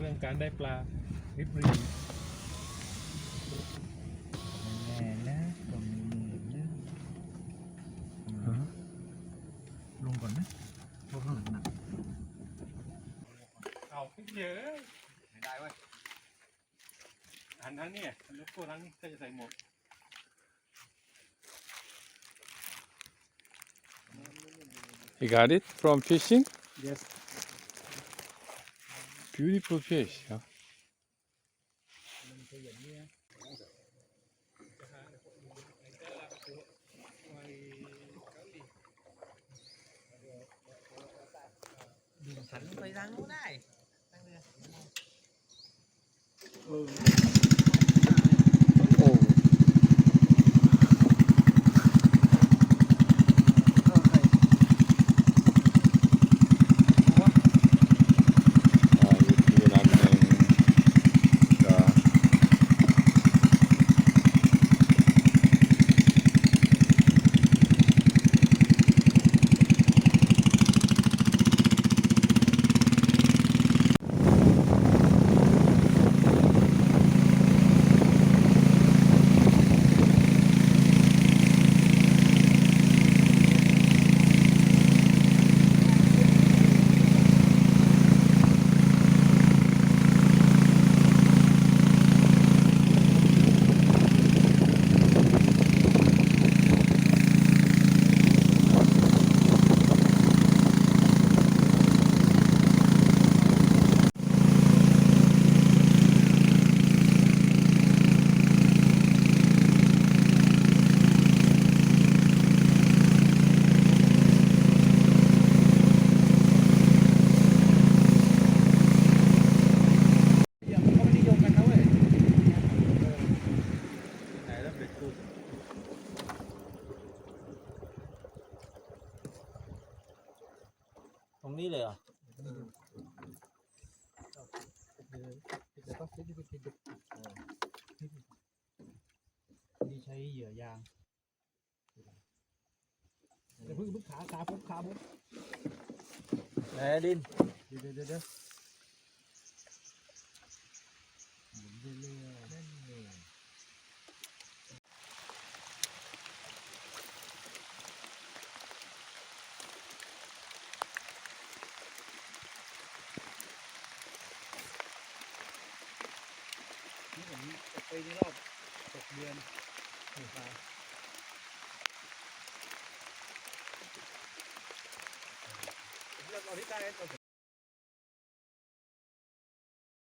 รื่องการได้ปลาริบรีแน่นะตรงนี้นะลงก่อนไหมเพราะข้างหลังหนักเอาเยอะไม่ได้เว้ยหันทางนี้ลูกตัวทางนี้จะใส่หมวก You got it from fishing? Yes. Beautiful fish. Huh? Thẳng phải răng luôn này. Điเลยนี่ใช้เหยื่อยางเดี๋ยวพึ่งขาปุ๊บแหนดินเดี๋ยวหมุนเรื่อยๆนั่นเองไปในรอบ6 เดือนเราที่ใต้เรา